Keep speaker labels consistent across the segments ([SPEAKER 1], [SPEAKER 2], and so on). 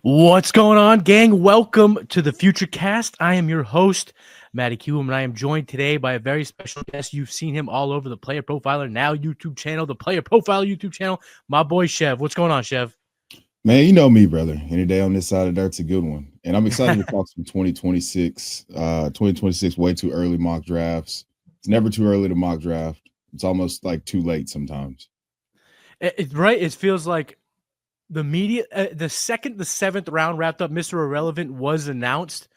[SPEAKER 1] What's going on, gang? Welcome to the Futurecast. I am your host, Matty Kiwoom, and I am joined today by a very special guest. You've seen him all over the Player Profiler Now YouTube channel, the Player Profiler YouTube channel, my boy Chev. What's going on, Chev?
[SPEAKER 2] Man, you know me, brother. Any day on this side of dirt's a good one. And I'm excited to talk some 2026. 2026 way too early mock drafts. It's never too early to mock draft. It's almost like too late sometimes.
[SPEAKER 1] Right? It feels like the media, the seventh round wrapped up, Mr. Irrelevant was announced.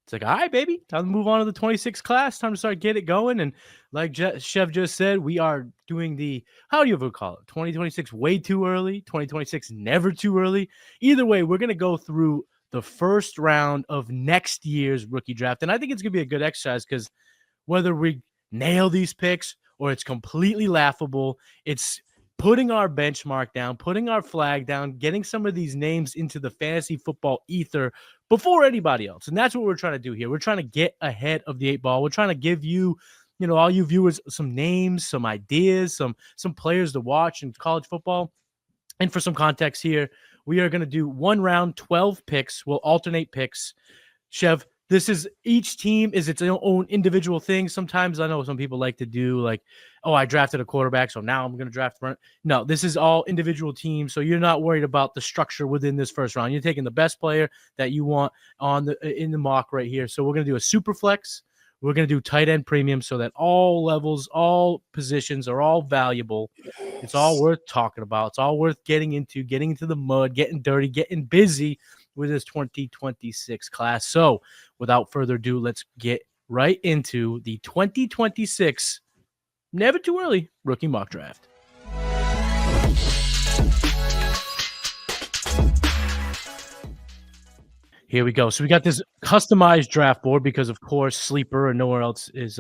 [SPEAKER 1] It's like, all right, baby, time to move on to the 26 class. Time to start get it going. And like Chev just said, we are doing the, how do you ever call it? 2026 way too early, 2026 never too early. Either way, we're going to go through the first round of next year's rookie draft. And I think it's going to be a good exercise because whether we nail these picks or it's completely laughable, it's putting our benchmark down, putting our flag down, getting some of these names into the fantasy football ether before anybody else. And that's what we're trying to do here. We're trying to get ahead of the 8-ball. We're trying to give you, all you viewers, some names, some ideas, some players to watch in college football. And for some context here, we are going to do one round, 12 picks. We'll alternate picks. Chev, this is each team is its own individual thing. Sometimes I know some people like to do like, oh, I drafted a quarterback, so now I'm going to draft. No, this is all individual teams, so you're not worried about the structure within this first round. You're taking the best player that you want in the mock right here. So we're going to do a super flex. We're going to do tight end premium so that all levels, all positions are all valuable. It's all worth talking about. It's all worth getting into the mud, getting dirty, getting busy with this 2026 class. So without further ado, let's get right into the 2026 never too early rookie mock draft. Here we go. So we got this customized draft board because, of course, Sleeper and nowhere else is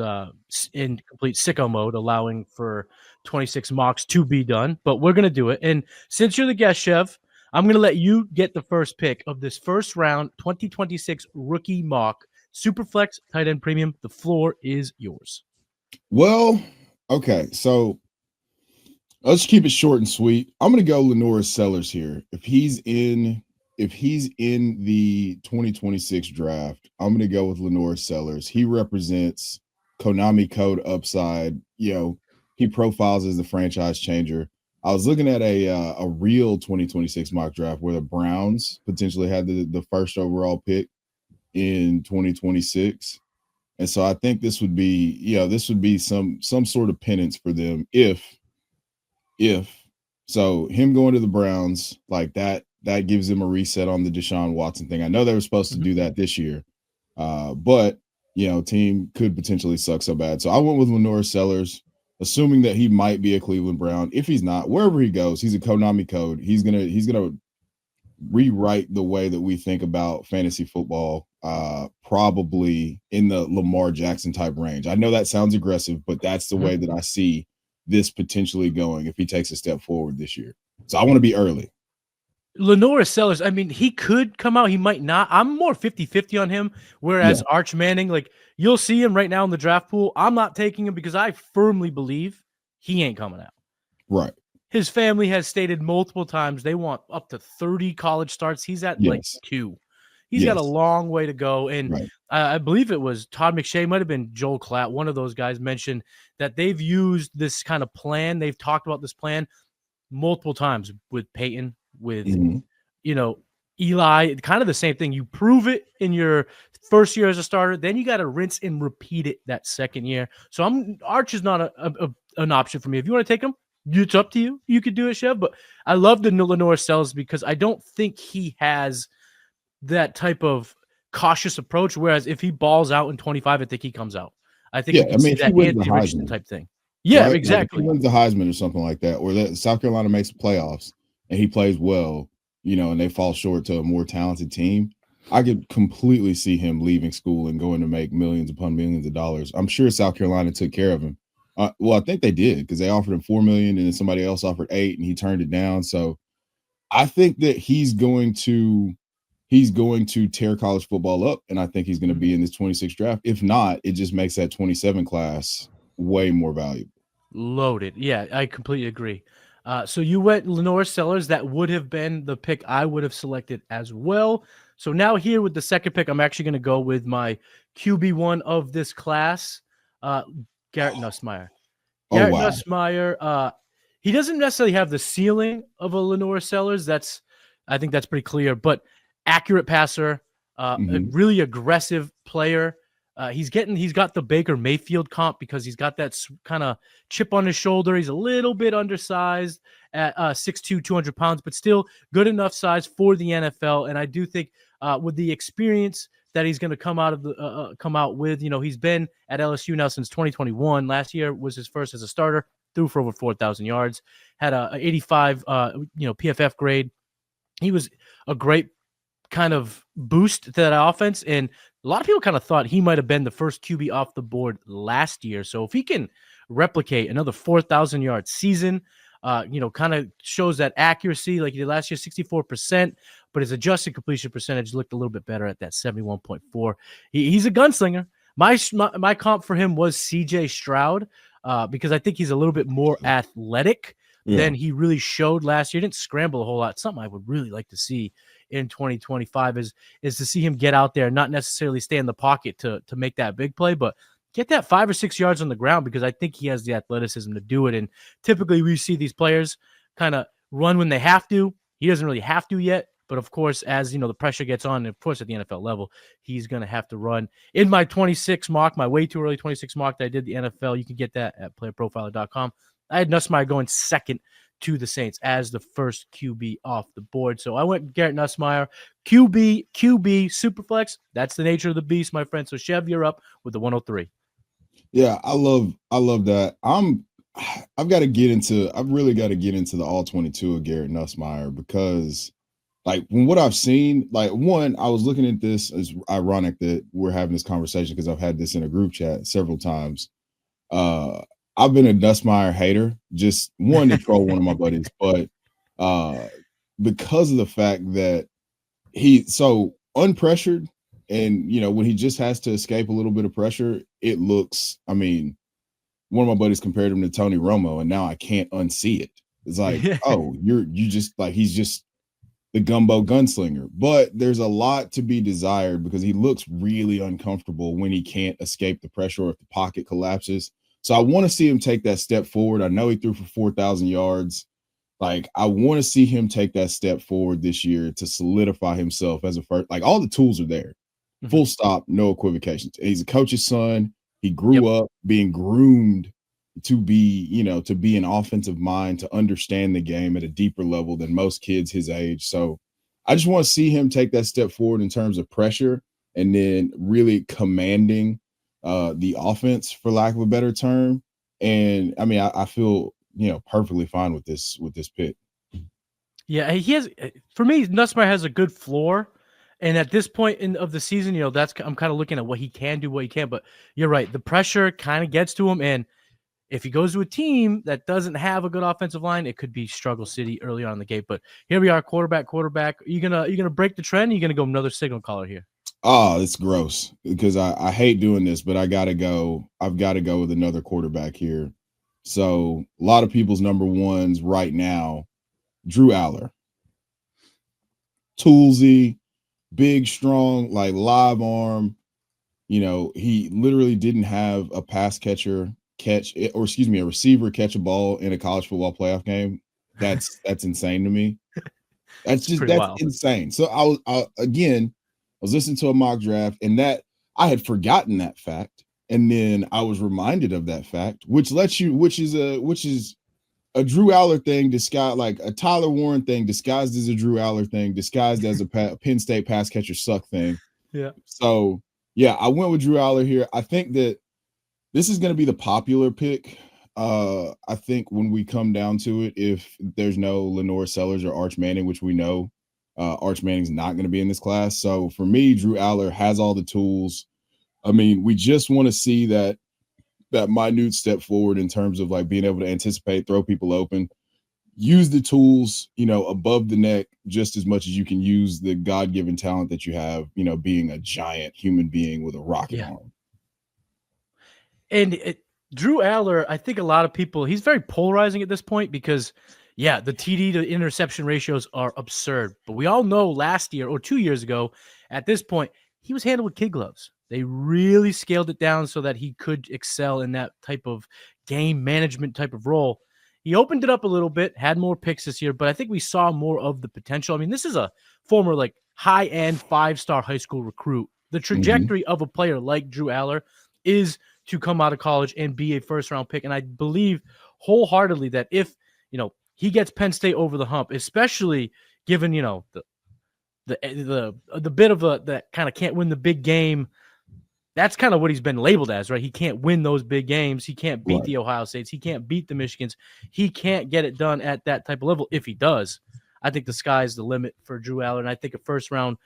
[SPEAKER 1] in complete sicko mode, allowing for 26 mocks to be done. But we're going to do it. And since you're the guest, Chev, I'm going to let you get the first pick of this first round 2026 rookie mock. Superflex, tight end premium. The floor is yours.
[SPEAKER 2] Well, okay. So let's keep it short and sweet. I'm going to go Lenora Sellers here. If he's in the 2026 draft, I'm going to go with Lenora Sellers. He represents Konami code upside. He profiles as the franchise changer. I was looking at a real 2026 mock draft where the Browns potentially had the first overall pick in 2026. And so I think this would be some sort of penance for them if so him going to the Browns like that gives them a reset on the Deshaun Watson thing. I know they were supposed to do that this year, but team could potentially suck so bad. So I went with Lenora Sellers, assuming that he might be a Cleveland Brown. If he's not, wherever he goes, he's a Konami code. He's gonna rewrite the way that we think about fantasy football, probably in the Lamar Jackson type range. I know that sounds aggressive, but that's the way that I see this potentially going if he takes a step forward this year. So I want to be early.
[SPEAKER 1] Lenora Sellers, I mean, he could come out. He might not. I'm more 50-50 on him, whereas Arch Manning, like, you'll see him right now in the draft pool. I'm not taking him because I firmly believe he ain't coming out.
[SPEAKER 2] Right.
[SPEAKER 1] His family has stated multiple times they want up to 30 college starts. He's at like 2. He's got a long way to go. And I believe it was Todd McShay, might have been Joel Klatt, one of those guys mentioned that they've used this kind of plan. They've talked about this plan multiple times with Peyton, with, Eli, kind of the same thing. You prove it in your first year as a starter, then you got to rinse and repeat it that second year. So Arch is not an option for me. If you want to take him, it's up to you. You could do it, Chev. But I love the Lenora Sellers because I don't think he has that type of cautious approach. Whereas if he balls out in 25, I think he comes out. I think we can see that Anthony Richardson type thing. Yeah, right? Exactly.
[SPEAKER 2] Like if he wins the Heisman or something like that, or that South Carolina makes the playoffs and he plays well, and they fall short to a more talented team, I could completely see him leaving school and going to make millions upon millions of dollars. I'm sure South Carolina took care of him. Well, I think they did because they offered him $4 million and then somebody else offered $8 million and he turned it down. So I think that he's going to tear college football up, and I think he's going to be in this 26 draft. If not, it just makes that 27 class way more valuable.
[SPEAKER 1] Loaded. Yeah, I completely agree. So you went Lenore Sellers. That would have been the pick I would have selected as well. So now here with the second pick, I'm actually going to go with my QB1 of this class, Garrett Nussmeier.
[SPEAKER 2] Oh
[SPEAKER 1] Garrett
[SPEAKER 2] wow.
[SPEAKER 1] Nussmeier, he doesn't necessarily have the ceiling of a Lenore Sellers. I think that's pretty clear, but accurate passer, a
[SPEAKER 2] Mhm.
[SPEAKER 1] really aggressive player. He's got the Baker Mayfield comp because he's got that kind of chip on his shoulder. He's a little bit undersized at 6'2", 200 pounds, but still good enough size for the NFL. And I do think with the experience that he's going to come out with, he's been at LSU now since 2021. Last year was his first as a starter. Threw for over 4,000 yards. Had a 85 PFF grade. He was a great kind of boost to that offense. And a lot of people kind of thought he might have been the first QB off the board last year. So if he can replicate another 4,000 yard season, kind of shows that accuracy like he did last year, 64%, but his adjusted completion percentage looked a little bit better at that 71.4. He's a gunslinger. My comp for him was CJ Stroud because I think he's a little bit more athletic than he really showed last year. He didn't scramble a whole lot. Something I would really like to see in 2025 is to see him get out there, not necessarily stay in the pocket to make that big play, but get that 5 or 6 yards on the ground because I think he has the athleticism to do it. And typically we see these players kind of run when they have to. He doesn't really have to yet. But of course, as the pressure gets on, and of course at the NFL level, he's going to have to run. In my 26 mock, my way too early 26 mock that I did the NFL, you can get that at PlayerProfiler.com. I had Nussmeier going second to the Saints as the first QB off the board. So I went Garrett Nussmeier, QB, Superflex. That's the nature of the beast, my friend. So Chev, you're up with the 103.
[SPEAKER 2] Yeah, I love that. I've really got to get into the all 22 of Garrett Nussmeier because like from what I've seen, like one, I was looking at this. It's ironic that we're having this conversation because I've had this in a group chat several times. I've been a Nussmeier hater, just one to troll one of my buddies, but because of the fact that he's so unpressured and when he just has to escape a little bit of pressure, it looks, I mean, one of my buddies compared him to Tony Romo, and now I can't unsee it. It's like, oh, he's just the gumbo gunslinger. But there's a lot to be desired because he looks really uncomfortable when he can't escape the pressure or if the pocket collapses. So I want to see him take that step forward. I know he threw for 4,000 yards. Like, I want to see him take that step forward this year to solidify himself as a first. Like, all the tools are there. Full stop, no equivocations. He's a coach's son. He grew up being groomed to be an offensive mind, to understand the game at a deeper level than most kids his age. So I just want to see him take that step forward in terms of pressure and then really commanding the offense, for lack of a better term. And I mean, I feel perfectly fine with this pick.
[SPEAKER 1] Yeah, he has. For me, Nussmeier has a good floor, and at this point of the season, I'm kind of looking at what he can do, what he can. But you're right, the pressure kind of gets to him, and if he goes to a team that doesn't have a good offensive line, it could be struggle city early on in the game. But here we are, quarterback. Are you gonna break the trend? Or are you gonna go another signal caller here?
[SPEAKER 2] Oh, it's gross because I hate doing this, but I've got to go with another quarterback here. So a lot of people's number ones right now, Drew Aller. Toolsy, big, strong, like live arm. He literally didn't have a a receiver catch a ball in a college football playoff game. That's insane to me. That's
[SPEAKER 1] wild.
[SPEAKER 2] insane. So I was listening to a mock draft, and that I had forgotten that fact, and then I was reminded of that fact, which is a Drew Aller thing disguised, like a Tyler Warren thing disguised as a Drew Aller thing, disguised as a Penn State pass catcher suck thing.
[SPEAKER 1] Yeah.
[SPEAKER 2] So yeah, I went with Drew Aller here. I think that this is going to be the popular pick. I think when we come down to it, if there's no Lenore Sellers or Arch Manning, which we know Arch Manning's not going to be in this class. So for me, Drew Aller has all the tools. I mean, we just want to see that minute step forward in terms of like being able to anticipate, throw people open, use the tools, above the neck just as much as you can use the God-given talent that you have, being a giant human being with a rocket arm.
[SPEAKER 1] And Drew Aller, I think a lot of people, he's very polarizing at this point because Yeah, the TD to interception ratios are absurd. But we all know last year or 2 years ago, at this point, he was handled with kid gloves. They really scaled it down so that he could excel in that type of game management type of role. He opened it up a little bit, had more picks this year, but I think we saw more of the potential. I mean, this is a former like high-end 5-star high school recruit. The trajectory of a player like Drew Aller is to come out of college and be a first-round pick. And I believe wholeheartedly that if, he gets Penn State over the hump, especially given, the bit of that kind of can't win the big game. That's kind of what he's been labeled as, right? He can't win those big games. He can't beat the Ohio States. He can't beat the Michigans. He can't get it done at that type of level. If he does, I think the sky's the limit for Drew Aller. And I think a first round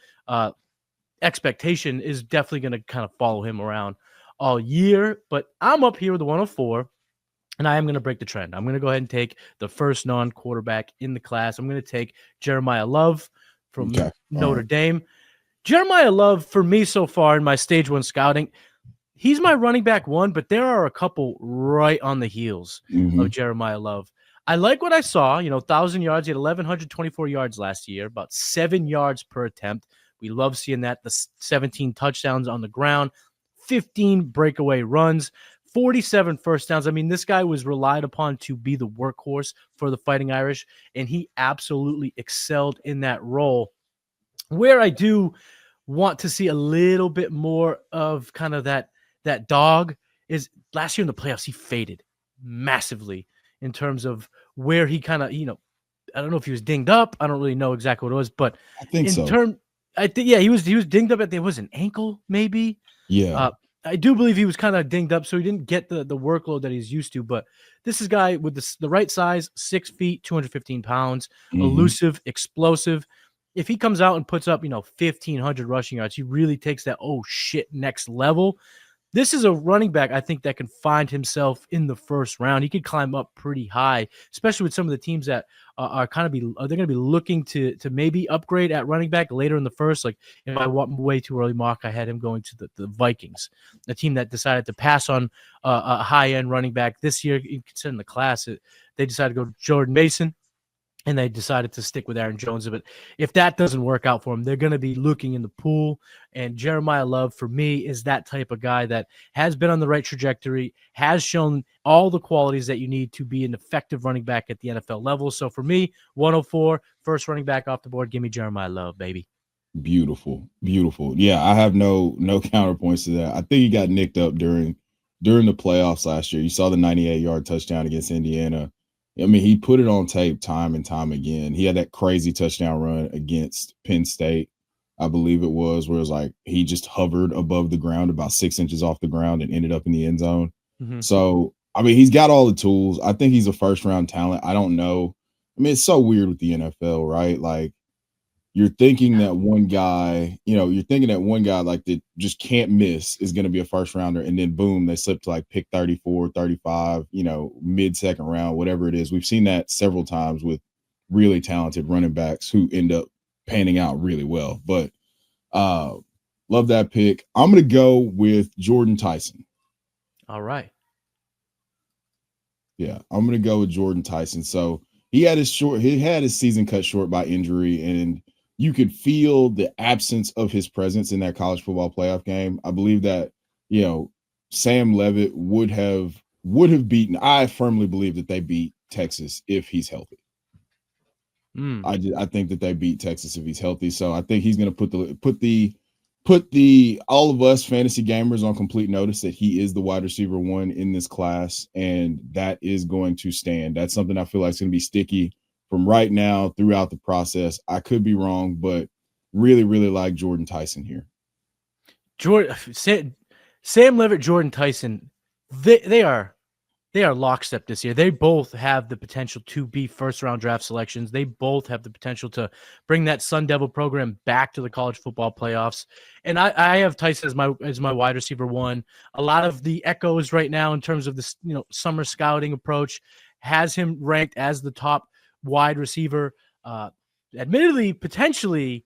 [SPEAKER 1] expectation is definitely going to kind of follow him around all year. But I'm up here with the 104. And I am going to break the trend. I'm going to go ahead and take the first non-quarterback in the class. I'm going to take Jeremiah Love from Notre Dame. Jeremiah Love, for me so far in my stage 1 scouting, he's my running back 1, but there are a couple right on the heels of Jeremiah Love. I like what I saw, 1,000 yards. He had 1,124 yards last year, about 7 yards per attempt. We love seeing that. The 17 touchdowns on the ground, 15 breakaway runs. 47 first downs. I mean, this guy was relied upon to be the workhorse for the Fighting Irish, and he absolutely excelled in that role. Where I do want to see a little bit more of kind of that dog is last year in the playoffs, he faded massively in terms of where he kind of, I don't know if he was dinged up. I don't really know exactly what it was, but
[SPEAKER 2] I think
[SPEAKER 1] he was dinged up there was an ankle maybe.
[SPEAKER 2] Yeah.
[SPEAKER 1] I do believe he was kind of dinged up, so he didn't get the workload that he's used to. But this is a guy with the right size, 6 feet, 215 pounds, elusive, explosive. If he comes out and puts up, 1,500 rushing yards, he really takes that, next level. This is a running back, I think, that can find himself in the first round. He could climb up pretty high, especially with some of the teams that are they're going to be looking to maybe upgrade at running back later in the first. Like in my way too early mock, I had him going to the Vikings, a team that decided to pass on a high-end running back this year. Considering the class, they decided to go to Jordan Mason. And they decided to stick with Aaron Jones. But if that doesn't work out for them, they're going to be looking in the pool. And Jeremiah Love, for me, is that type of guy that has been on the right trajectory, has shown all the qualities that you need to be an effective running back at the NFL level. So for me, 104, first running back off the board. Give me Jeremiah Love, baby.
[SPEAKER 2] Beautiful. Yeah, I have no counterpoints to that. I think he got nicked up during the playoffs last year. You saw the 98-yard touchdown against Indiana. I mean, he put it on tape time and time again. He had that crazy touchdown run against Penn State, I believe it was, where it was like he just hovered above the ground about 6 inches off the ground and ended up in the end zone. So, I mean, he's got all the tools. I think he's a first-round talent. I don't know. I mean, it's so weird with the NFL, right? Like, you're thinking that one guy like that just can't miss is going to be a first rounder. And then boom, they slip to like pick 34, 35, mid-second round, whatever it is. We've seen that several times with really talented running backs who end up panning out really well. But love that pick. I'm going to go with Jordan Tyson.
[SPEAKER 1] All right.
[SPEAKER 2] Yeah, I'm going to go with Jordan Tyson. So he had his season cut short by injury, and you could feel the absence of his presence in that college football playoff game. I believe that, Sam Leavitt would have beaten. I firmly believe that they beat Texas if he's healthy. I think that they beat Texas if he's healthy. So I think he's going to put the all of us fantasy gamers on complete notice that he is the wide receiver 1 in this class, and that is going to stand. That's something I feel like is going to be sticky from right now throughout the process. I could be wrong, but really, really like Jordan Tyson here.
[SPEAKER 1] Sam Leavitt, Jordan Tyson, they are lockstep this year. They both have the potential to be first-round draft selections. They both have the potential to bring that Sun Devil program back to the college football playoffs. And I have Tyson as my wide receiver 1. A lot of the echoes right now in terms of this, summer scouting approach has him ranked as the top wide receiver, admittedly, potentially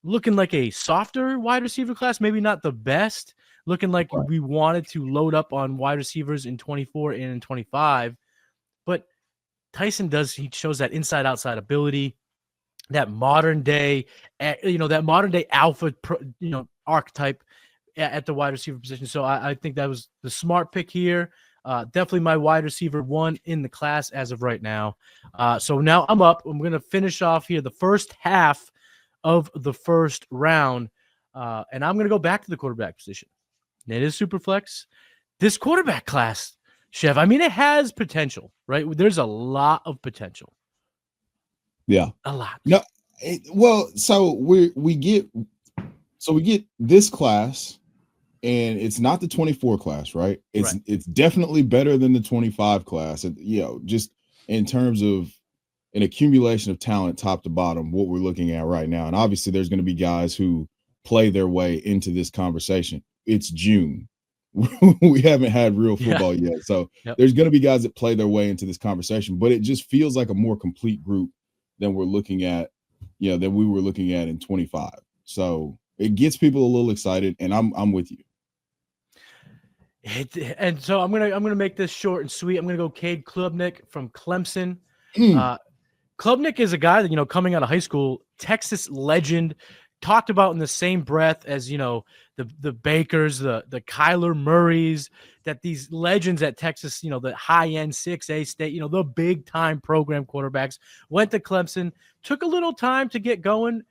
[SPEAKER 1] looking like a softer wide receiver class, maybe not the best, looking like we wanted to load up on wide receivers in 24 and in 25. But Tyson he shows that inside outside ability, that modern day, that modern day alpha, archetype at the wide receiver position. So I think that was the smart pick here. Definitely my wide receiver 1 in the class as of right now. So now I'm up. I'm going to finish off here the first half of the first round. And I'm going to go back to the quarterback position. And it is super flex. This quarterback class, Chev, I mean, it has potential, right? There's a lot of potential.
[SPEAKER 2] Yeah.
[SPEAKER 1] A lot.
[SPEAKER 2] No, so we get this class, and it's not the 24 class, right? It's definitely better than the 25 class. And, just in terms of an accumulation of talent top to bottom, what we're looking at right now. And obviously there's going to be guys who play their way into this conversation. It's June. We haven't had real football yet. So there's going to be guys that play their way into this conversation, but it just feels like a more complete group than we're looking at, than we were looking at in 25. So it gets people a little excited, and I'm with you.
[SPEAKER 1] And so I'm gonna make this short and sweet. I'm gonna go Cade Klubnik from Clemson. Klubnik is a guy that, coming out of high school, Texas legend, talked about in the same breath as, the Bakers, the Kyler Murrays, that these legends at Texas, the high-end 6A state, the big-time program quarterbacks, went to Clemson, took a little time to get going.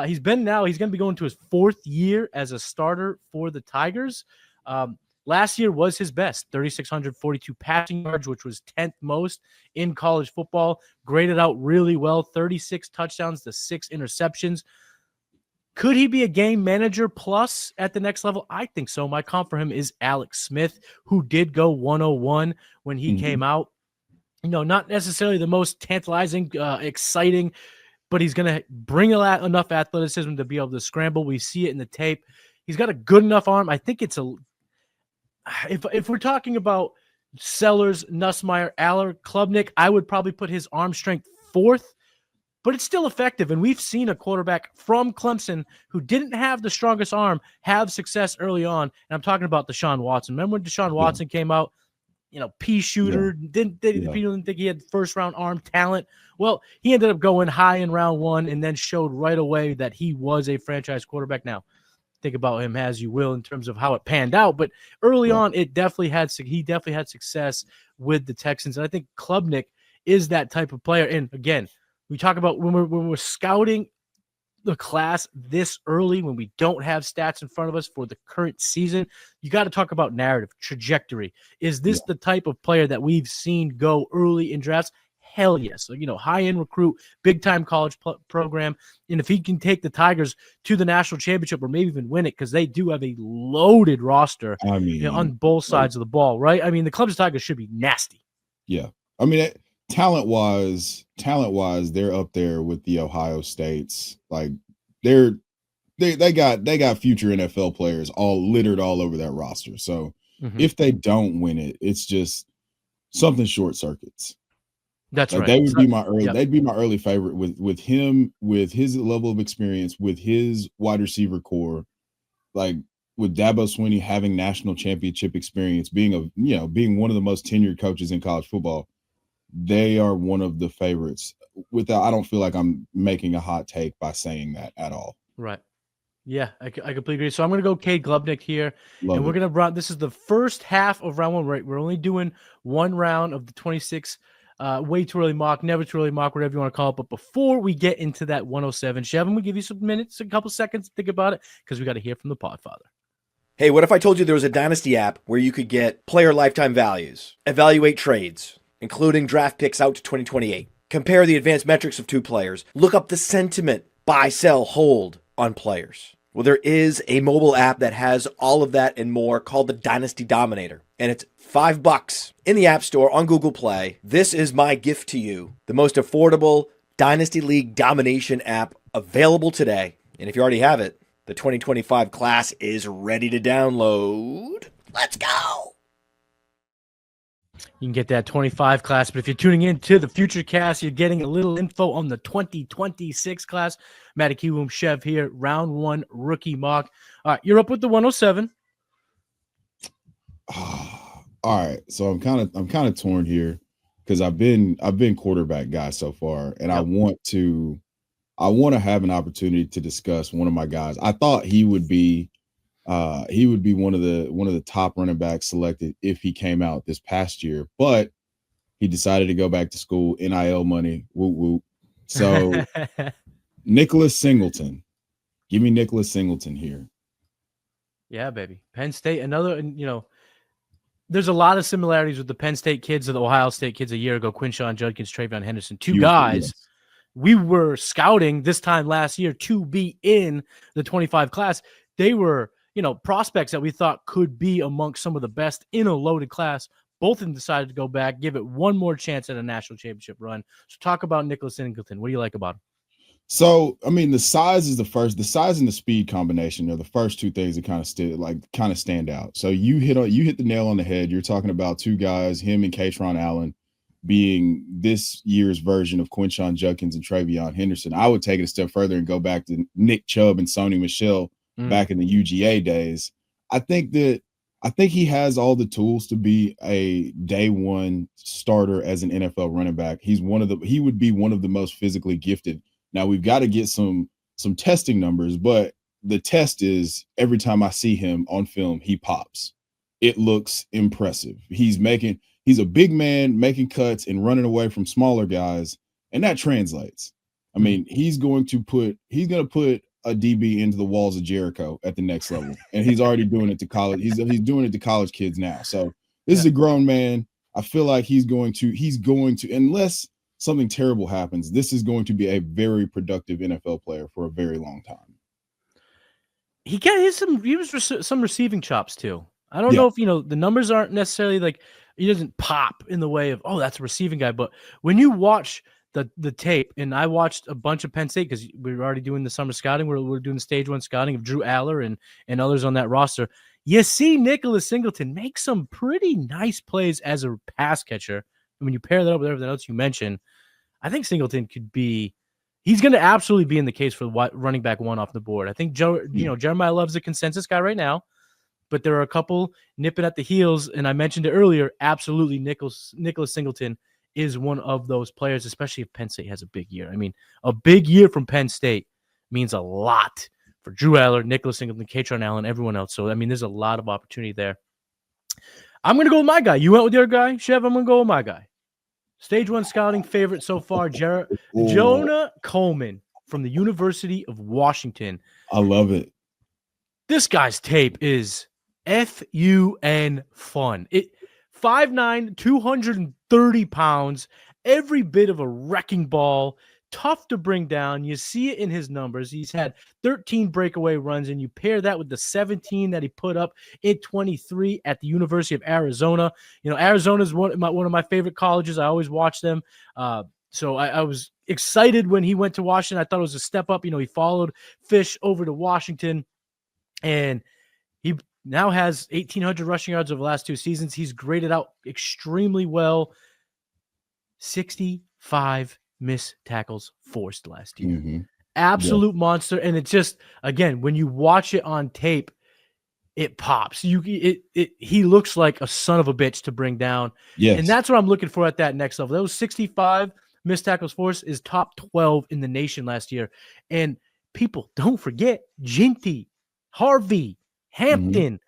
[SPEAKER 1] He's going to be going to his 4th year as a starter for the Tigers. Last year was his best, 3,642 passing yards, which was 10th most in college football. Graded out really well, 36 touchdowns to 6 interceptions. Could he be a game manager plus at the next level? I think so. My comp for him is Alex Smith, who did go 101 when he came out. Not necessarily the most tantalizing, exciting, but he's going to bring enough athleticism to be able to scramble. We see it in the tape. He's got a good enough arm. I think it's if we're talking about Sellers, Nussmeier, Aller, Klubnik, I would probably put his arm strength 4th, but it's still effective. And we've seen a quarterback from Clemson who didn't have the strongest arm have success early on. And I'm talking about Deshaun Watson. Remember when Deshaun Watson came out, pea shooter, didn't think he had first-round arm talent. Well, he ended up going high in round 1 and then showed right away that he was a franchise quarterback. Now, think about him as you will in terms of how it panned out, but early on, he definitely had success with the Texans. And I think Klubnik is that type of player. And again, we talk about when we're scouting the class this early, when we don't have stats in front of us for the current season, you got to talk about narrative, trajectory. Is this the type of player that we've seen go early in drafts? Hell yes. So, high-end recruit, big-time college program. And if he can take the Tigers to the national championship or maybe even win it, because they do have a loaded roster on both sides of the ball, right? I mean, the Clemson Tigers should be nasty.
[SPEAKER 2] Yeah. I mean, talent-wise, they're up there with the Ohio States. Like, they got future NFL players all littered all over that roster. So if they don't win it, it's just something short circuits.
[SPEAKER 1] That's right.
[SPEAKER 2] They would be my early. They'd be my early favorite with him, with his level of experience, with his wide receiver core, like with Dabo Swinney having national championship experience, being one of the most tenured coaches in college football. They are one of the favorites. I don't feel like I'm making a hot take by saying that at all.
[SPEAKER 1] Right. Yeah, I completely agree. So I'm going to go Cade Klubnik here, we're going to run. This is the first half of round 1. Right, we're only doing one round of the 26. Way too early mock, never too early mock, whatever you want to call it. But before we get into that 107, Chevin, we give you some minutes, a couple seconds to think about it, because we got to hear from the Podfather.
[SPEAKER 3] Hey, what if I told you there was a Dynasty app where you could get player lifetime values, evaluate trades, including draft picks out to 2028, compare the advanced metrics of 2 players, look up the sentiment, buy, sell, hold on players? Well, there is a mobile app that has all of that and more called the Dynasty Dominator, and it's $5 in the App Store on Google Play. This is my gift to you, the most affordable Dynasty League domination app available today. And if you already have it, the 2025 class is ready to download. Let's go!
[SPEAKER 1] You can get that 25 class, but if you're tuning in to the Futurecast, you're getting a little info on the 2026 class. Matty Kiwoom, Chev here, round 1 rookie mock. All right, you're up with the 107.
[SPEAKER 2] All right, so I'm kind of torn here. because I've been quarterback guy so far, and
[SPEAKER 1] Yep.
[SPEAKER 2] I want to have an opportunity to discuss one of my guys. I thought he would be one of the top running backs selected if he came out this past year, but he decided to go back to school, NIL money, whoop whoop. So Nicholas Singleton. Give me Nicholas Singleton here.
[SPEAKER 1] Yeah, baby. Penn State, there's a lot of similarities with the Penn State kids and the Ohio State kids a year ago, Quinshawn Judkins, Travion Henderson, two guys.
[SPEAKER 2] Yes.
[SPEAKER 1] We were scouting this time last year to be in the 25 class. They were, prospects that we thought could be amongst some of the best in a loaded class. Both of them decided to go back, give it one more chance at a national championship run. So talk about Nicholas Singleton. What do you like about him?
[SPEAKER 2] So, I mean, the size and the speed combination are the first two things that kind of stand out. So you hit the nail on the head. You're talking about two guys, him and Katron Allen, being this year's version of Quinshawn Judkins and Travion Henderson. I would take it a step further and go back to Nick Chubb and Sony Michel back in the UGA days. I think he has all the tools to be a day one starter as an NFL running back. He would be one of the most physically gifted. Now we've got to get some testing numbers, but the test is every time I see him on film, he pops. It looks impressive. He's a big man making cuts and running away from smaller guys, and that translates. I mean, he's going to put a DB into the walls of Jericho at the next level, and he's already doing it to college. He's doing it to college kids now. So this is a grown man. I feel like he's going to, unless something terrible happens, this is going to be a very productive NFL player for a very long time.
[SPEAKER 1] He was some receiving chops too. I don't know if the numbers aren't necessarily like he doesn't pop in the way of that's a receiving guy, but when you watch the tape, and I watched a bunch of Penn State because we were already doing the summer scouting. We're doing the stage one scouting of Drew Aller and others on that roster. You see Nicholas Singleton make some pretty nice plays as a pass catcher. And when you pair that up with everything else you mentioned, I think Singleton he's going to absolutely be in the case for running back one off the board. I think Jeremiah Love's a consensus guy right now, but there are a couple nipping at the heels. And I mentioned it earlier. Absolutely. Nicholas Singleton is one of those players, especially if Penn State has a big year. I mean, a big year from Penn State means a lot for Drew Aller, Nicholas Singleton, Katron Allen, everyone else. So, I mean, there's a lot of opportunity there. I'm going to go with my guy. You went with your guy, Chev? I'm going to go with my guy. Stage one scouting favorite so far, Jonah Coleman from the University of Washington.
[SPEAKER 2] I love it.
[SPEAKER 1] This guy's tape is F-U-N fun. 5'9", 230 pounds, every bit of a wrecking ball, tough to bring down. You see it in his numbers. He's had 13 breakaway runs, and you pair that with the 17 that he put up in 23 at the University of Arizona. Arizona is one of my favorite colleges. I always watch them. So I was excited when he went to Washington. I thought it was a step up. He followed Fish over to Washington, and he now has 1,800 rushing yards over the last two seasons. He's graded out extremely well. 65 missed tackles forced last year.
[SPEAKER 2] Mm-hmm.
[SPEAKER 1] Absolute monster. And it's just, again, when you watch it on tape, it pops. He looks like a son of a bitch to bring down.
[SPEAKER 2] Yes.
[SPEAKER 1] And that's what I'm looking for at that next level. Those 65 missed tackles forced is top 12 in the nation last year. And people, don't forget Ginty, Harvey, Hampton,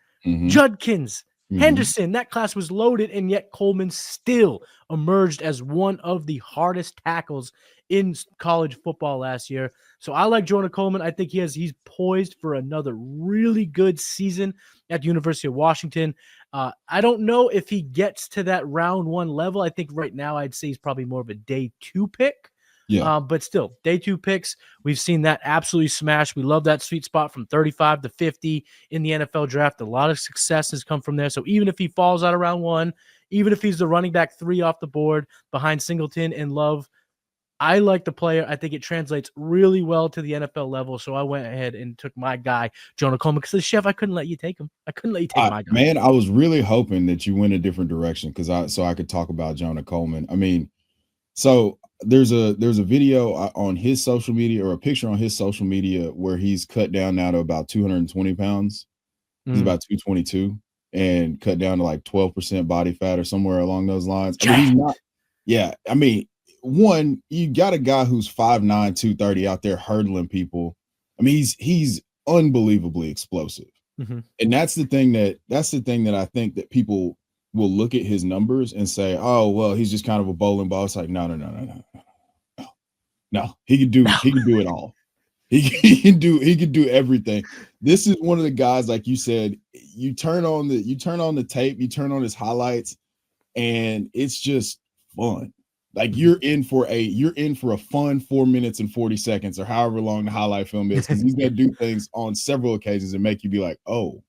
[SPEAKER 1] Judkins, Henderson. That class was loaded, and yet Coleman still emerged as one of the hardest tackles in college football last year. So I like Jonah Coleman. I think he's poised for another really good season at the University of Washington. I don't know if he gets to that round one level. I think right now I'd say he's probably more of a day two pick.
[SPEAKER 2] Yeah.
[SPEAKER 1] But still, day two picks, we've seen that absolutely smash. We love that sweet spot from 35 to 50 in the NFL draft. A lot of success has come from there. So even if he falls out of round one, even if he's the running back 3 off the board behind Singleton and Love, I like the player. I think it translates really well to the NFL level. So I went ahead and took my guy, Jonah Coleman, because Chef, I couldn't let you take him. I couldn't let you take my guy.
[SPEAKER 2] Man, I was really hoping that you went a different direction so I could talk about Jonah Coleman. I mean, so there's a video on his social media, or a picture on his social media, where he's cut down now to about 220 pounds. He's about 222 and cut down to like 12% body fat or somewhere along those lines. I mean, Yeah, I mean, one, you got a guy who's 5'9", 230 out there hurdling people. I mean, he's unbelievably explosive.
[SPEAKER 1] Mm-hmm.
[SPEAKER 2] And that's the thing that I think that people will look at his numbers and say, "Oh, well, he's just kind of a bowling ball." It's like, no. He can do it all. He can do everything. This is one of the guys, like you said, you turn on the tape, you turn on his highlights, and it's just fun. Like you're in for a fun 4 minutes and 40 seconds or however long the highlight film is, because he's gonna do things on several occasions and make you be like, oh,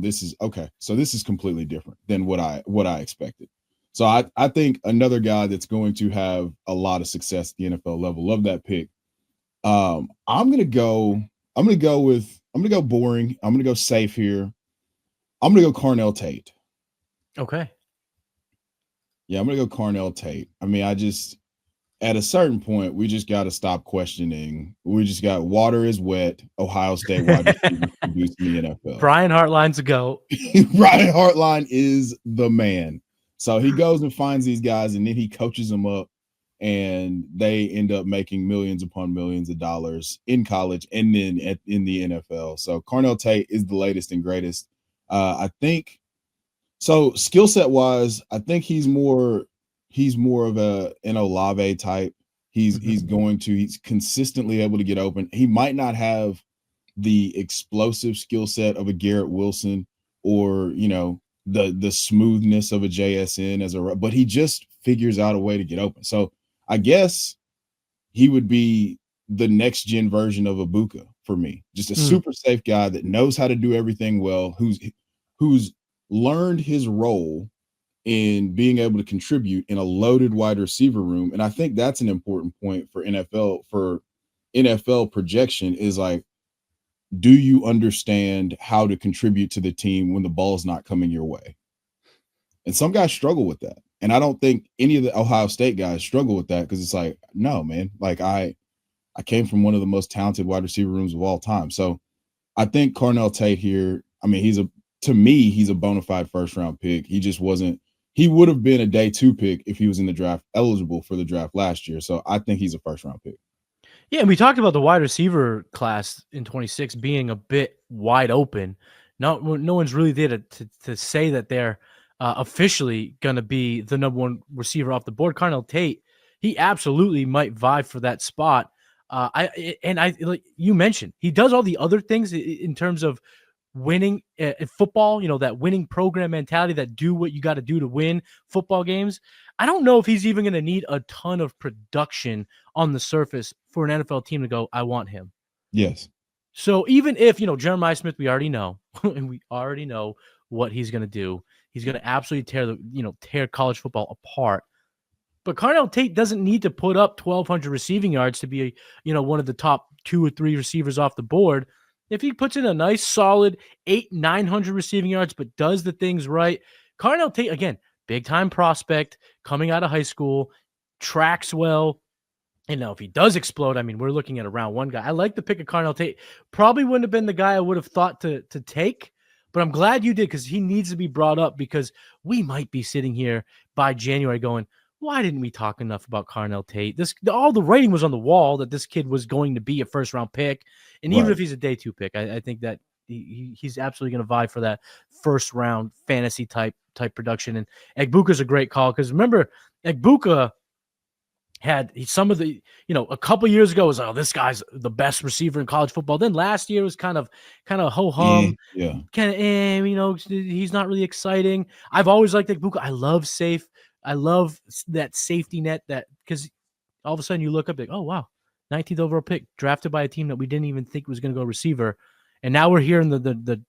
[SPEAKER 2] this is okay. So this is completely different than what I expected. So I think another guy that's going to have a lot of success at the NFL level. Love that pick. I'm gonna go boring. I'm gonna go safe here. I'm gonna go Carnell Tate.
[SPEAKER 1] Okay.
[SPEAKER 2] Yeah, I'm gonna go Carnell Tate. I mean, at a certain point, we just got to stop questioning. We just got water is wet. Ohio State wide receivers produced in the NFL.
[SPEAKER 1] Brian Hartline's a go.
[SPEAKER 2] Brian Hartline is the man. So he goes and finds these guys, and then he coaches them up, and they end up making millions upon millions of dollars in college and then in the NFL. So Carnell Tate is the latest and greatest. I think so. Skill set wise, I think he's more of an Olave type. He's consistently able to get open. He might not have the explosive skill set of a Garrett Wilson or, the smoothness of a JSN but he just figures out a way to get open. So I guess he would be the next gen version of Ibuka for me. Just a super safe guy that knows how to do everything well, who's learned his role in being able to contribute in a loaded wide receiver room. And I think that's an important point for NFL projection is like, do you understand how to contribute to the team when the ball's not coming your way? And some guys struggle with that. And I don't think any of the Ohio State guys struggle with that, because it's like, no, man, like I came from one of the most talented wide receiver rooms of all time. So I think Carnell Tate here, I mean, he's a bona fide first round pick. He would have been a day 2 pick if he was in the draft, eligible for the draft last year. So I think he's a first round pick.
[SPEAKER 1] Yeah, and we talked about the wide receiver class in 26 being a bit wide open. No one's really there to say that they're officially going to be the number one receiver off the board. Carnell Tate, he absolutely might vie for that spot. Like you mentioned, he does all the other things in terms of winning football, that winning program mentality, that do what you got to do to win football games. I don't know if he's even going to need a ton of production on the surface for an NFL team to go, I want him.
[SPEAKER 2] Yes.
[SPEAKER 1] So even if, Jeremiah Smith, we already know, and we already know what he's going to do. He's going to absolutely tear college football apart. But Carnell Tate doesn't need to put up 1,200 receiving yards to be, one of the top 2 or 3 receivers off the board. If he puts in a nice solid 800-900 receiving yards, but does the things right, Carnell Tate, again, big-time prospect, coming out of high school, tracks well. And now if he does explode, I mean, we're looking at a round 1 guy. I like the pick of Carnell Tate. Probably wouldn't have been the guy I would have thought to take, but I'm glad you did, because he needs to be brought up, because we might be sitting here by January going, why didn't we talk enough about Carnell Tate? All the writing was on the wall that this kid was going to be a first-round pick. And even if he's a day 2 pick, I think that he's absolutely going to vie for that first-round fantasy type production. And Egbuka's a great call, because remember, Egbuka had some of the, a couple years ago was, this guy's the best receiver in college football. Then last year was kind of ho-hum.
[SPEAKER 2] Yeah.
[SPEAKER 1] Kind of, he's not really exciting. I've always liked Egbuka. I love that safety net, because all of a sudden you look up like, oh, wow, 19th overall pick, drafted by a team that we didn't even think was going to go receiver. And now we're hearing the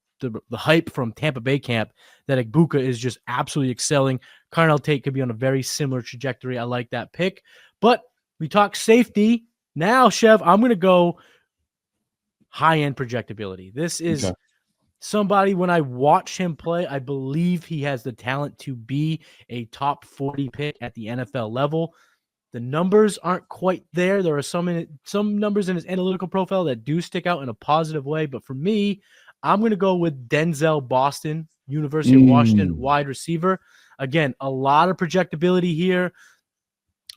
[SPEAKER 1] hype from Tampa Bay camp that Egbuka is just absolutely excelling. Carnell Tate could be on a very similar trajectory. I like that pick. But we talk safety. Now, Chev, I'm going to go high-end projectability. This is somebody, when I watch him play, I believe he has the talent to be a top 40 pick at the NFL level. The numbers aren't quite there. There are some numbers in his analytical profile that do stick out in a positive way. But for me, I'm going to go with Denzel Boston, University of Washington wide receiver. Again, a lot of projectability here.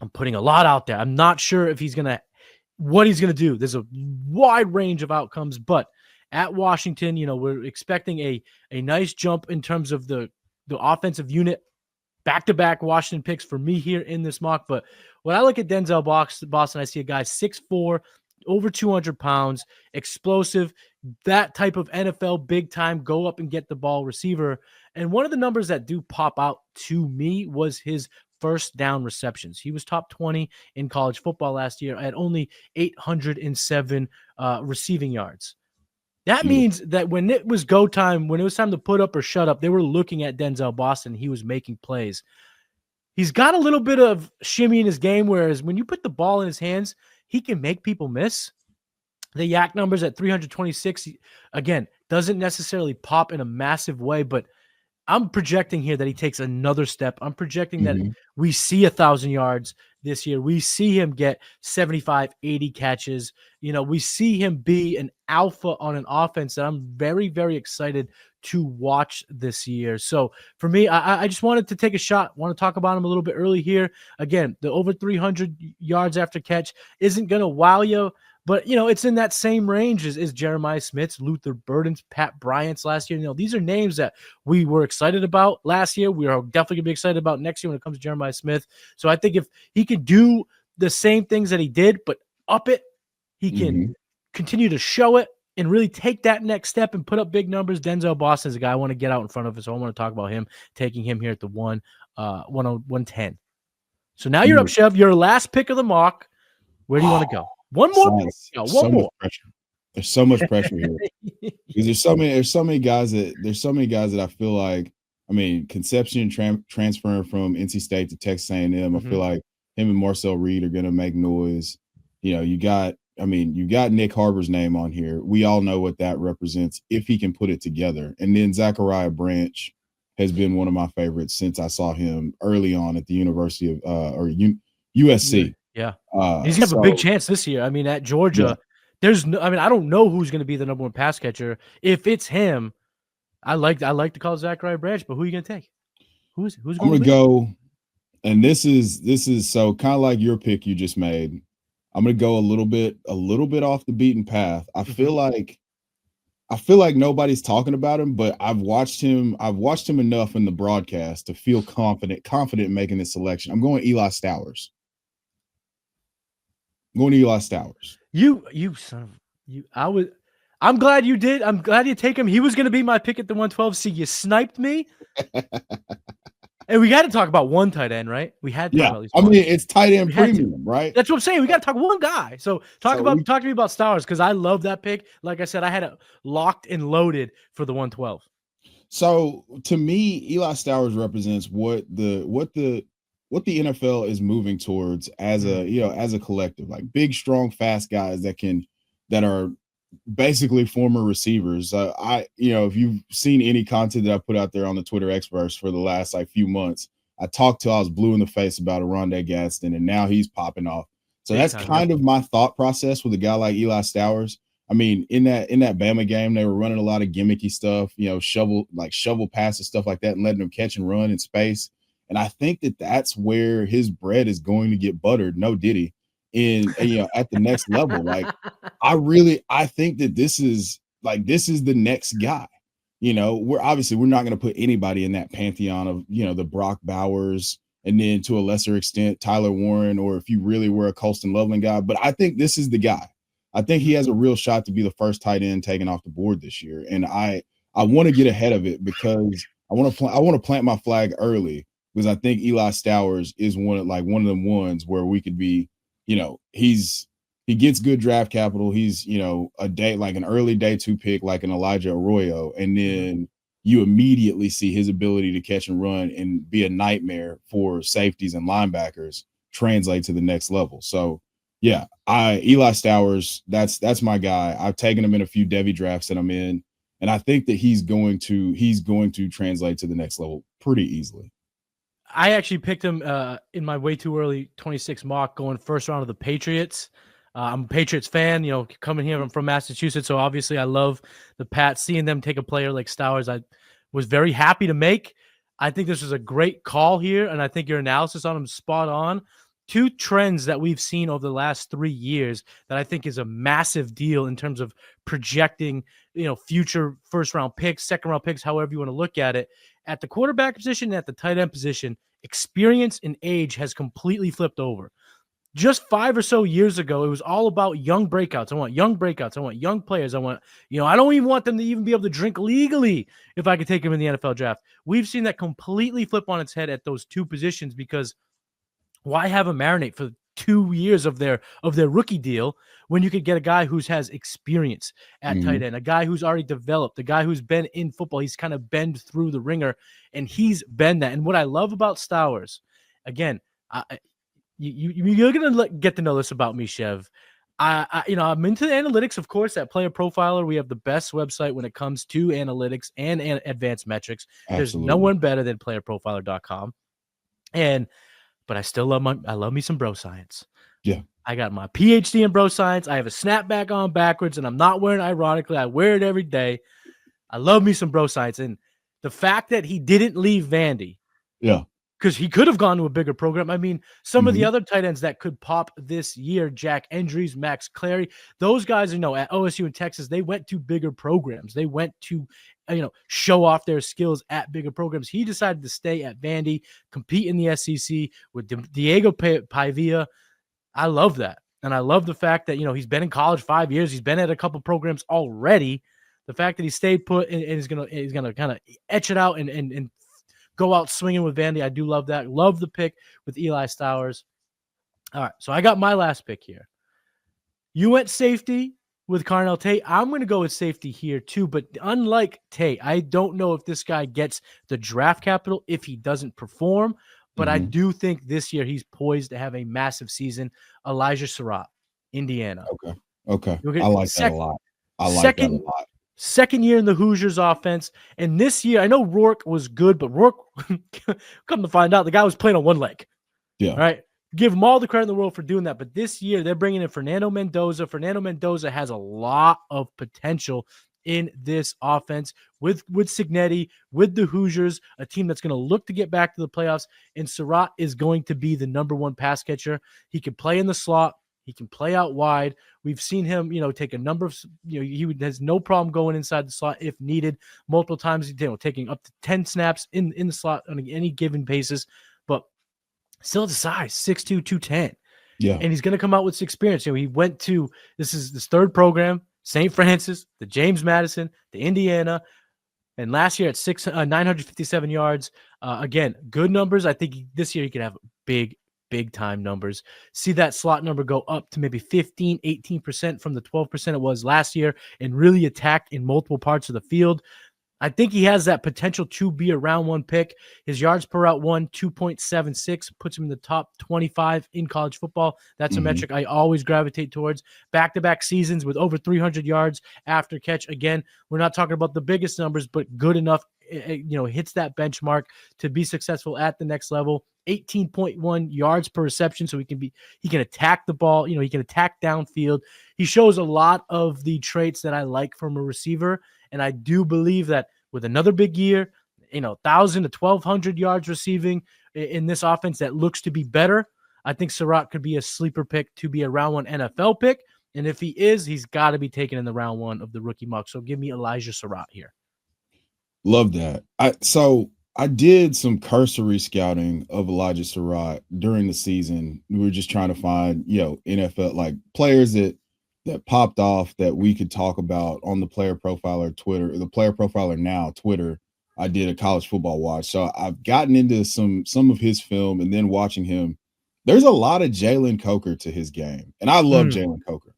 [SPEAKER 1] I'm putting a lot out there. I'm not sure if what he's going to do. There's a wide range of outcomes, but at Washington, we're expecting a nice jump in terms of the offensive unit. Back-to-back Washington picks for me here in this mock. But when I look at Denzel Boston, I see a guy 6'4", over 200 pounds, explosive, that type of NFL big-time go up and get the ball receiver. And one of the numbers that do pop out to me was his first down receptions. He was top 20 in college football last year at only 807 receiving yards. That means that when it was go time, when it was time to put up or shut up, they were looking at Denzel Boston. He was making plays. He's got a little bit of shimmy in his game, whereas when you put the ball in his hands, he can make people miss. The yak numbers at 326, again, doesn't necessarily pop in a massive way, but I'm projecting here that he takes another step. I'm projecting that we see 1,000 yards this year. We see him get 75, 80 catches. We see him be an alpha on an offense that I'm very, very excited to watch this year. So for me, I just wanted to take a shot. Want to talk about him a little bit early here. Again, the over 300 yards after catch isn't going to wow you. But, it's in that same range as Jeremiah Smith's, Luther Burden's, Pat Bryant's last year. These are names that we were excited about last year. We are definitely going to be excited about next year when it comes to Jeremiah Smith. So I think if he can do the same things that he did, but up it, he can continue to show it and really take that next step and put up big numbers. Denzel Boston is a guy I want to get out in front of, so I want to talk about him, taking him here at the 110. So now you're up, Chev. Your last pick of the mock. Where do you want to go? One more.
[SPEAKER 2] Much pressure. There's so much pressure here because there's so many guys that I feel like. I mean, Concepcion transferring from NC State to Texas A&M. I feel like him and Marcel Reed are going to make noise. You got Nick Harbor's name on here. We all know what that represents if he can put it together. And then Zachariah Branch has been one of my favorites since I saw him early on at the University of USC.
[SPEAKER 1] Yeah. He's gonna have a big chance this year. I mean, at Georgia, I don't know who's gonna be the number one pass catcher. If it's him, I like to call Zachariah Branch, but who are you gonna take? Who's
[SPEAKER 2] I'm gonna go, and this is so kind of like your pick you just made. I'm gonna go a little bit off the beaten path. I feel like nobody's talking about him, but I've watched him enough in the broadcast to feel confident in making this selection. I'm going Eli Stowers. You son of you. I'm glad you did. I'm glad you take him. He was going to be my pick at the 112. See, you sniped me. And we got to talk about one tight end, right? We had to talk about at least one. It's tight end premium, right?
[SPEAKER 1] That's what I'm saying. We got to talk one guy. So talk to me about Stowers, because I love that pick. Like I said, I had it locked and loaded for the 112.
[SPEAKER 2] So to me, Eli Stowers represents what the NFL is moving towards as a collective, like big, strong, fast guys that are basically former receivers. If you've seen any content that I put out there on the Twitter Xverse for the last few months, I was blue in the face about Arondé Gadsden, and now he's popping off. So that's kind of my thought process with a guy like Eli Stowers. I mean, in that Bama game, they were running a lot of gimmicky stuff, shovel passes, stuff like that, and letting them catch and run in space. And I think that's where his bread is going to get buttered. No Diddy at the next level. I think that this is the next guy. We're not going to put anybody in that pantheon of, the Brock Bowers and then to a lesser extent, Tyler Warren, or if you really were a Colston Loveland guy. But I think this is the guy. I think he has a real shot to be the first tight end taken off the board this year. And I want to get ahead of it because I want to plant my flag early. Because I think Eli Stowers is one of them ones where we could be, he gets good draft capital. He's, an early day 2 pick, like an Elijah Arroyo. And then you immediately see his ability to catch and run and be a nightmare for safeties and linebackers translate to the next level. So yeah, Eli Stowers, that's my guy. I've taken him in a few Devy drafts that I'm in. And I think that he's going to translate to the next level pretty easily.
[SPEAKER 1] I actually picked him in my way too early 26 mock, going first round of the Patriots. I'm a Patriots fan, coming here from Massachusetts. So obviously I love the Pats. Seeing them take a player like Stowers, I was very happy to make. I think this was a great call here, and I think your analysis on him is spot on. Two trends that we've seen over the last 3 years that I think is a massive deal in terms of projecting, future first-round picks, second-round picks, however you want to look at it. At the quarterback position and at the tight end position, experience and age has completely flipped over. Just 5 or so years ago, it was all about young breakouts. I want young breakouts. I want young players. I want, I don't even want them to even be able to drink legally if I could take them in the NFL draft. We've seen that completely flip on its head at those two positions, because why have a marinate for 2 years of their rookie deal when you could get a guy who has experience at tight end, a guy who's already developed, a guy who's been in football. He's kind of been through the ringer, and he's been that. And what I love about Stowers, again, you're gonna get to know this about me, Chev. I'm into the analytics, of course. At Player Profiler, we have the best website when it comes to analytics and advanced metrics.
[SPEAKER 2] Absolutely.
[SPEAKER 1] There's no one better than PlayerProfiler.com. But I still love me some bro science.
[SPEAKER 2] Yeah,
[SPEAKER 1] I got my PhD in bro science. I have a snapback on backwards, and I'm not wearing it ironically. I wear it every day. I love me some bro science, and the fact that he didn't leave Vandy.
[SPEAKER 2] Yeah.
[SPEAKER 1] Because he could have gone to a bigger program. I mean, some of the other tight ends that could pop this year, Jack Endries, Max Clary, those guys, at OSU and Texas, they went to bigger programs. They went to, show off their skills at bigger programs. He decided to stay at Vandy, compete in the SEC with Diego Pavia. I love that. And I love the fact that, he's been in college 5 years. He's been at a couple programs already. The fact that he stayed put and is going to kind of etch it out and go out swinging with Vandy. I do love that. Love the pick with Eli Stowers. All right, so I got my last pick here. You went safety with Carnell Tate. I'm going to go with safety here too, but unlike Tate, I don't know if this guy gets the draft capital if he doesn't perform, but I do think this year he's poised to have a massive season. Elijah Surratt, Indiana.
[SPEAKER 2] Okay. I like that a lot.
[SPEAKER 1] Second year in the Hoosiers offense. And this year, I know Rourke was good, but Rourke, come to find out, the guy was playing on one leg.
[SPEAKER 2] Yeah.
[SPEAKER 1] All right. Give him all the credit in the world for doing that. But this year, they're bringing in Fernando Mendoza. Fernando Mendoza has a lot of potential in this offense with Cignetti, with the Hoosiers, a team that's going to look to get back to the playoffs. And Surratt is going to be the number one pass catcher. He can play in the slot. He can play out wide. We've seen him, take a number of, he has no problem going inside the slot if needed multiple times, taking up to 10 snaps in the slot on any given basis, but still the size, 6'2", 210.
[SPEAKER 2] Yeah.
[SPEAKER 1] And he's going to come out with experience. He went to, this is his third program, St. Francis, the James Madison, the Indiana, and last year at 957 yards. Again, good numbers. I think this year he could have big time numbers. See that slot number go up to maybe 15, 18% from the 12% it was last year, and really attack in multiple parts of the field. I think he has that potential to be a round one pick. His yards per route one, 2.76, puts him in the top 25 in college football. That's a metric I always gravitate towards. Back-to-back seasons with over 300 yards after catch. Again, we're not talking about the biggest numbers, but good enough, hits that benchmark to be successful at the next level. 18.1 yards per reception, so he can attack the ball, he can attack downfield. He shows a lot of the traits that I like from a receiver, and I do believe that with another big year, 1,000 to 1,200 yards receiving in this offense that looks to be better, I think Surratt could be a sleeper pick to be a round one NFL pick, and if he is, he's got to be taken in the round one of the rookie mock. So give me Elijah Surratt here.
[SPEAKER 2] Love that. I did some cursory scouting of Elijah Surratt during the season. We were just trying to find, NFL, like players that popped off that we could talk about on the Player Profiler Twitter, the Player Profiler Now Twitter. I did a college football watch. So I've gotten into some of his film, and then watching him, there's a lot of Jalen Coker to his game. And I love Jalen Coker.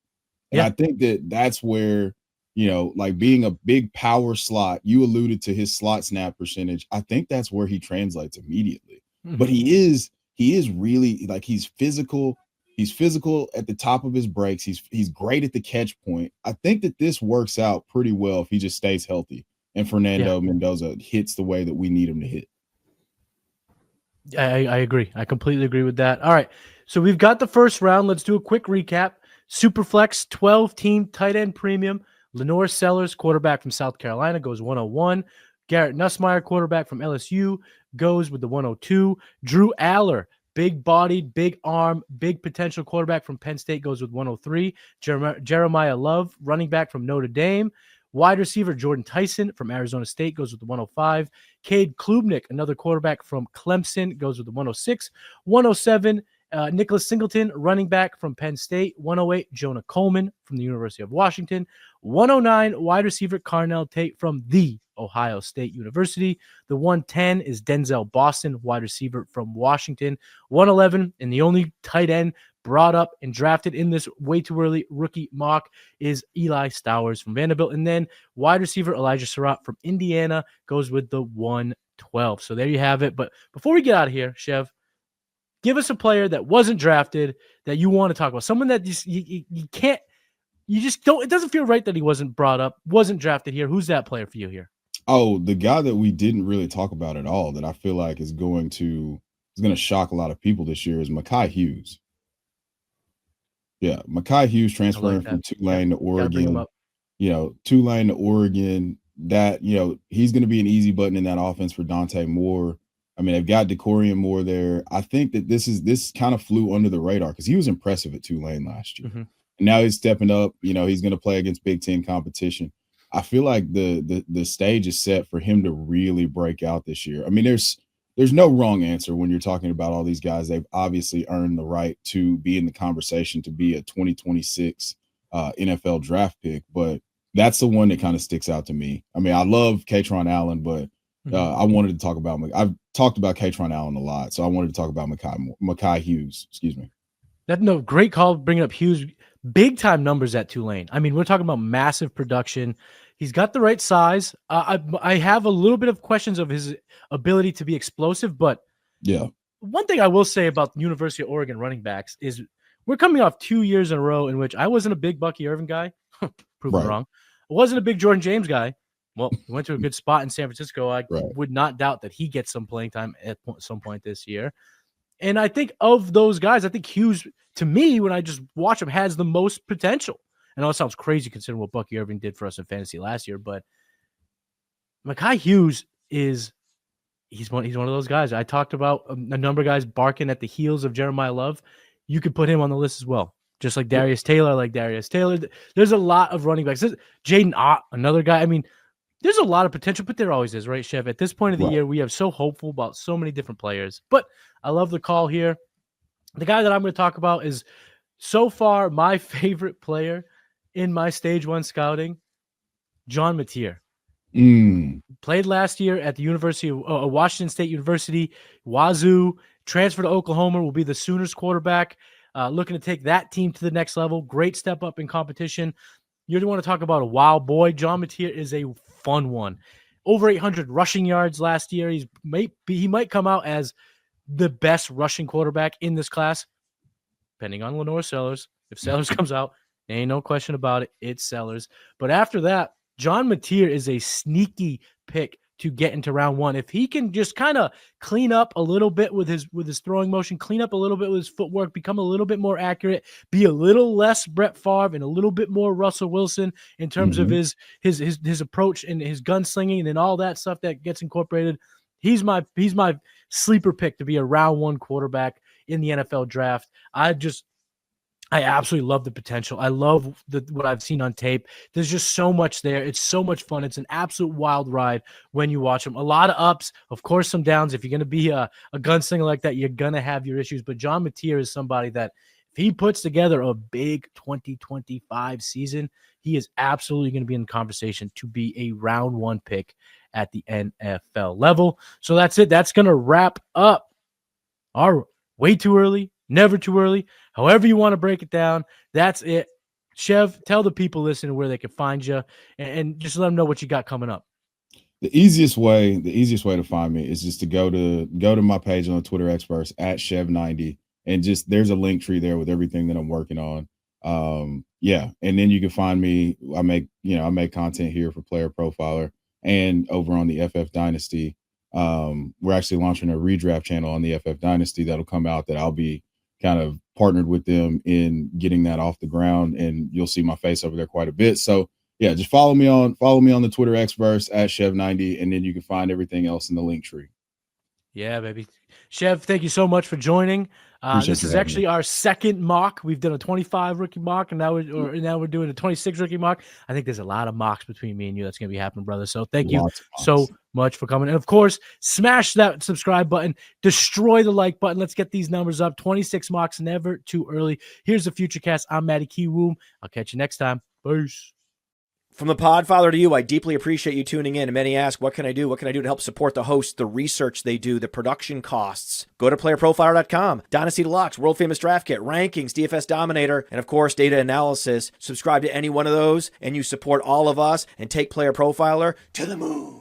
[SPEAKER 2] And I think that's where, like being a big power slot, you alluded to his slot snap percentage. I think that's where he translates immediately. But he is really, like, he's physical. He's physical at the top of his breaks. He's great at the catch point. I think that this works out pretty well if he just stays healthy and Fernando Mendoza hits the way that we need him to hit.
[SPEAKER 1] I agree. I completely agree with that. All right. So we've got the first round. Let's do a quick recap. Superflex 12-team tight end premium. Lenore Sellers, quarterback from South Carolina, goes 101. Garrett Nussmeier, quarterback from LSU, goes with the 102. Drew Aller, big-bodied, big arm, big potential quarterback from Penn State, goes with 103. Jeremiah Love, running back from Notre Dame. Wide receiver Jordan Tyson from Arizona State goes with the 105. Cade Klubnik, another quarterback from Clemson, goes with the 106. 107, Nicholas Singleton, running back from Penn State. 108, Jonah Coleman from the University of Washington. 109, wide receiver Carnell Tate from the Ohio State University. The 110 is Denzel Boston, wide receiver from Washington. 111, and the only tight end brought up and drafted in this way too early rookie mock is Eli Stowers from Vanderbilt. And then wide receiver Elijah Surratt from Indiana goes with the 112. So there you have it. But before we get out of here, Chev, give us a player that wasn't drafted that you want to talk about. Someone that you can't, you just don't, it doesn't feel right that he wasn't brought up, wasn't drafted here. Who's that player for you here?
[SPEAKER 2] Oh, the guy that we didn't really talk about at all that I feel like is going to shock a lot of people this year is Mekhi Hughes. Yeah, Mekhi Hughes transferring from Tulane to Oregon. Tulane to Oregon. That, he's going to be an easy button in that offense for Dante Moore. I mean, they've got DeCorian Moore there. I think that this kind of flew under the radar because he was impressive at Tulane last year. Mm-hmm. And now he's stepping up. He's going to play against Big Ten competition. I feel like the stage is set for him to really break out this year. I mean, there's no wrong answer when you're talking about all these guys. They've obviously earned the right to be in the conversation to be a 2026 NFL draft pick, but that's the one that kind of sticks out to me. I mean, I love Katron Allen, but I wanted to talk about I've talked about Katron Allen a lot, so I wanted to talk about Mekhi Hughes. Excuse me.
[SPEAKER 1] Great call bringing up Hughes. Big time numbers at Tulane. I mean, we're talking about massive production. He's got the right size. I have a little bit of questions of his ability to be explosive, but
[SPEAKER 2] yeah,
[SPEAKER 1] one thing I will say about the University of Oregon running backs is we're coming off 2 years in a row in which I wasn't a big Bucky Irvin guy. Proven wrong. I wasn't a big Jordan James guy. Well, he went to a good spot in San Francisco. I would not doubt that he gets some playing time at some point this year. And I think of those guys, I think Hughes, to me, when I just watch him, has the most potential. I know it sounds crazy considering what Bucky Irving did for us in fantasy last year, but Mekhi Hughes he's one of those guys. I talked about a number of guys barking at the heels of Jeremiah Love. You could put him on the list as well. Just like Darius Taylor, There's a lot of running backs. Jaden Ott, another guy. I mean, there's a lot of potential, but there always is, right, Chev? At this point of the year, we have so hopeful about so many different players. But I love the call here. The guy that I'm going to talk about is so far my favorite player in my stage 1 scouting, John Mateer. Played last year at the University of Washington State University, Wazoo, transferred to Oklahoma, will be the Sooners quarterback, looking to take that team to the next level. Great step up in competition. You want to talk about a wild boy. John Mateer is a fun one. Over 800 rushing yards last year. He might come out as the best rushing quarterback in this class, depending on Lenore Sellers. If Sellers comes out, ain't no question about it. It's Sellers. But after that, John Mateer is a sneaky pick to get into round 1. If he can just kind of clean up a little bit with his throwing motion, clean up a little bit with his footwork, become a little bit more accurate, be a little less Brett Favre and a little bit more Russell Wilson in terms of his approach and his gunslinging and all that stuff that gets incorporated. He's my sleeper pick to be a round 1 quarterback in the NFL draft. I absolutely love the potential. I love what I've seen on tape. There's just so much there. It's so much fun. It's an absolute wild ride when you watch him. A lot of ups, of course, some downs. If you're going to be a gunslinger like that, you're going to have your issues. But John Mateer is somebody that if he puts together a big 2025 season, he is absolutely going to be in the conversation to be a round 1 pick at the NFL level. So that's it. That's going to wrap up our way too early, never too early. However you want to break it down, that's it. Chev, tell the people listening where they can find you and just let them know what you got coming up.
[SPEAKER 2] The easiest way to find me is just to go to my page on the Twitter experts at Chev90, and just there's a link tree there with everything that I'm working on. And then you can find me. I make content here for Player Profiler and over on the FF Dynasty. We're actually launching a redraft channel on the FF Dynasty that'll come out that I'll be kind of partnered with them in getting that off the ground, and you'll see my face over there quite a bit. So yeah, just follow me on the Twitter Xverse at Chev90, and then you can find everything else in the link tree.
[SPEAKER 1] Yeah, baby. Chev, thank you so much for joining. This is actually our second mock. We've done a 25 rookie mock, and now we're doing a 26 rookie mock. I think there's a lot of mocks between me and you that's going to be happening, brother. So thank you so much for coming. And of course, smash that subscribe button, destroy the like button. Let's get these numbers up. 26 mocks, never too early. Here's the Futurecast. I'm Matty Kiwoom. I'll catch you next time. Peace.
[SPEAKER 3] From the Podfather to you, I deeply appreciate you tuning in. And many ask, what can I do? What can I do to help support the hosts, the research they do, the production costs? Go to PlayerProfiler.com, Dynasty Deluxe, World Famous Draft Kit, Rankings, DFS Dominator, and of course, Data Analysis. Subscribe to any one of those, and you support all of us and take Player Profiler to the moon.